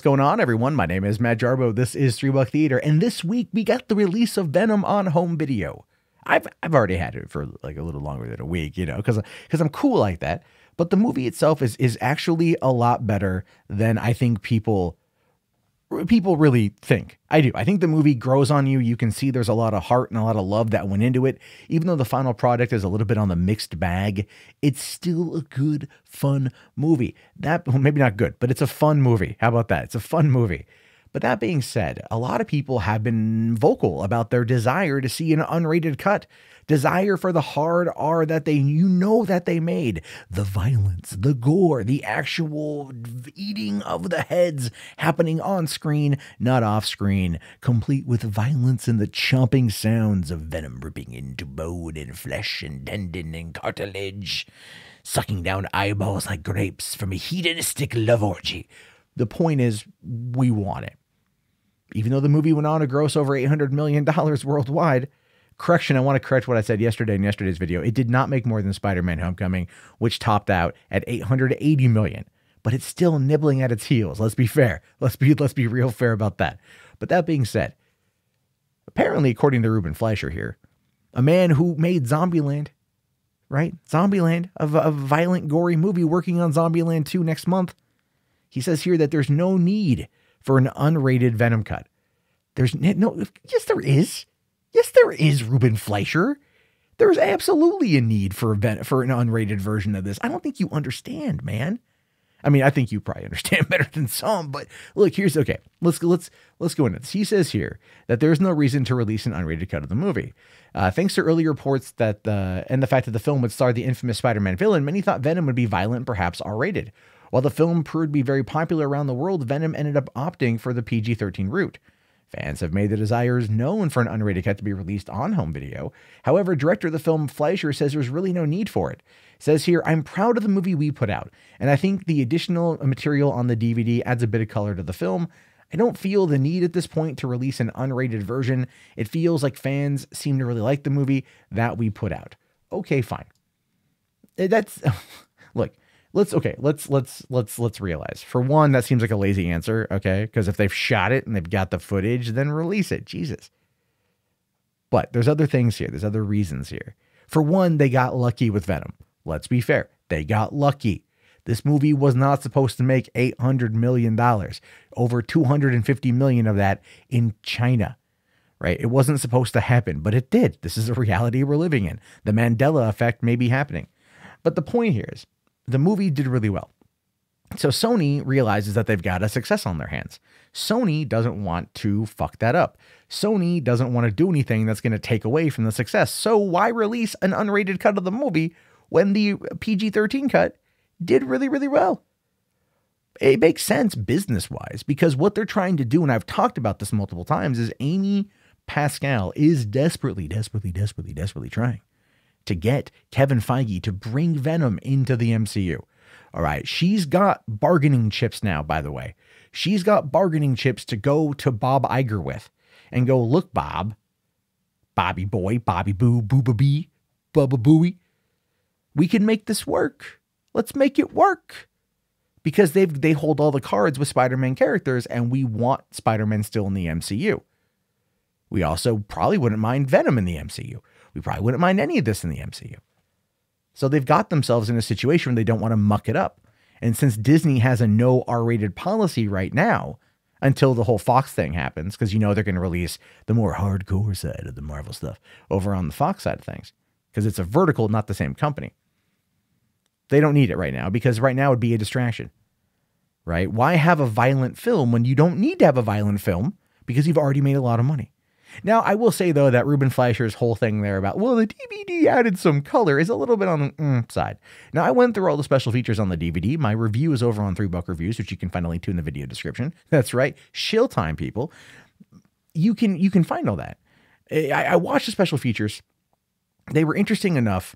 going on, everyone? My name is Matt Jarbo. This is $3 Theater, and this week we got the release of Venom on home video. I've already had it for like a little longer than a week, you know, because I'm cool like that. But the movie itself is actually a lot better than I think people really think. I do. I think the movie grows on you. You can see there's a lot of heart and a lot of love that went into it. Even though the final product is a little bit on the mixed bag, it's still a good, fun movie. Well, maybe not good, but it's a fun movie. How about that? It's a fun movie. But that being said, a lot of people have been vocal about their desire to see an unrated cut, desire for the hard R that they made, the violence, the gore, the actual eating of the heads happening on screen, not off screen, complete with violence and the chomping sounds of venom ripping into bone and flesh and tendon and cartilage, sucking down eyeballs like grapes from a hedonistic love orgy. The point is, we want it. Even though the movie went on to gross over $800 million worldwide, correction, I want to correct what I said yesterday in yesterday's video. It did not make more than Spider-Man Homecoming, which topped out at $880 million. But it's still nibbling at its heels. Let's be fair. Let's be real fair about that. But that being said, apparently, according to Ruben Fleischer here, a man who made Zombieland, right? Zombieland, a violent, gory movie, working on Zombieland 2 next month. He says here that there's no need for an unrated Venom cut. Yes, there is. Yes, there is, Ruben Fleischer. There's absolutely a need for an unrated version of this. I don't think you understand, man. I mean, I think you probably understand better than some, but look, okay. Let's go into this. He says here that there's no reason to release an unrated cut of the movie. Thanks to early reports and the fact that the film would star the infamous Spider-Man villain, many thought Venom would be violent, perhaps R-rated. While the film proved to be very popular around the world, Venom ended up opting for the PG-13 route. Fans have made the desires known for an unrated cut to be released on home video. However, director of the film Fleischer says there's really no need for it. Says here, I'm proud of the movie we put out, and I think the additional material on the DVD adds a bit of color to the film. I don't feel the need at this point to release an unrated version. It feels like fans seem to really like the movie that we put out. Okay, fine. That's look. Let's realize. For one, that seems like a lazy answer, okay? Because if they've shot it and they've got the footage, then release it. Jesus. But there's other things here. There's other reasons here. For one, they got lucky with Venom. Let's be fair. They got lucky. This movie was not supposed to make $800 million. Over $250 million of that in China, right? It wasn't supposed to happen, but it did. This is a reality we're living in. The Mandela effect may be happening. But the point here is, the movie did really well. So Sony realizes that they've got a success on their hands. Sony doesn't want to fuck that up. Sony doesn't want to do anything that's going to take away from the success. So why release an unrated cut of the movie when the PG-13 cut did really, really well? It makes sense business-wise because what they're trying to do, and I've talked about this multiple times, is Amy Pascal is desperately trying to get Kevin Feige to bring Venom into the MCU. All right. She's got bargaining chips now, by the way. She's got bargaining chips to go to Bob Iger with and go, look, Bob, Bobby boy, Bobby boo, booba bee, bubba booey. We can make this work. Let's make it work. Because they hold all the cards with Spider-Man characters and we want Spider-Man still in the MCU. We also probably wouldn't mind Venom in the MCU. We probably wouldn't mind any of this in the MCU. So they've got themselves in a situation where they don't want to muck it up. And since Disney has a no R-rated policy right now, until the whole Fox thing happens, because you know they're going to release the more hardcore side of the Marvel stuff over on the Fox side of things, because it's a vertical, not the same company. They don't need it right now, because right now it would be a distraction, right? Why have a violent film when you don't need to have a violent film because you've already made a lot of money? Now, I will say, though, that Ruben Fleischer's whole thing there about, well, the DVD added some color is a little bit on the side. Now, I went through all the special features on the DVD. My review is over on $3 Reviews, which you can find a link to in the video description. That's right. Shill time, people. You can find all that. I watched the special features. They were interesting enough.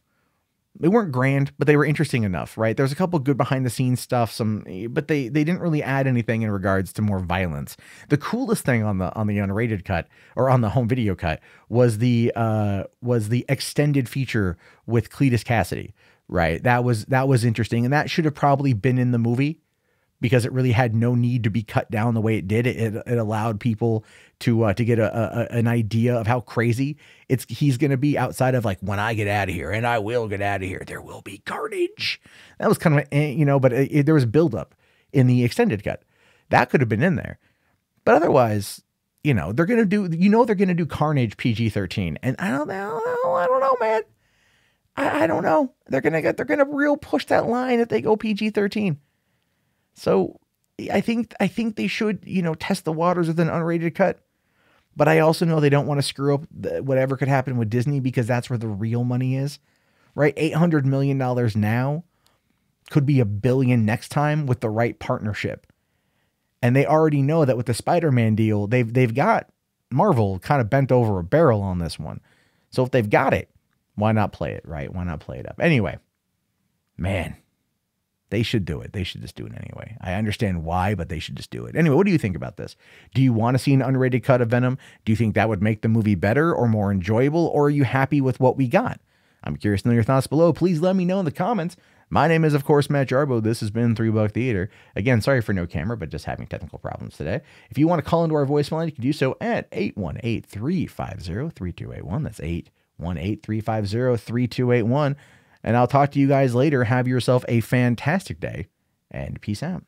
They weren't grand, but they were interesting enough, right? There's a couple good behind the scenes stuff, but they didn't really add anything in regards to more violence. The coolest thing on the unrated cut or on the home video cut was the extended feature with Cletus Cassidy, right? That was interesting, and that should have probably been in the movie, because it really had no need to be cut down the way it did. It allowed people to get an idea of how crazy he's going to be outside of like, when I get out of here, and I will get out of here, there will be carnage. That was kind of, but there was buildup in the extended cut. That could have been in there. But otherwise, they're going to do, they're going to do Carnage PG-13. And I don't know, man. I don't know. They're going to real push that line if they go PG-13. So I think they should, test the waters with an unrated cut. But I also know they don't want to screw up whatever could happen with Disney, because that's where the real money is, right? $800 million now could be $1 billion next time with the right partnership. And they already know that with the Spider-Man deal, they've got Marvel kind of bent over a barrel on this one. So if they've got it, why not play it, right? Why not play it up? Anyway, man, they should do it. They should just do it anyway. I understand why, but they should just do it. Anyway, what do you think about this? Do you want to see an unrated cut of Venom? Do you think that would make the movie better or more enjoyable? Or are you happy with what we got? I'm curious to know your thoughts below. Please let me know in the comments. My name is, of course, Matt Jarbo. This has been $3 Theater. Again, sorry for no camera, but just having technical problems today. If you want to call into our voicemail line, you can do so at 818-350-3281. That's 818-350-3281. And I'll talk to you guys later. Have yourself a fantastic day, and peace out.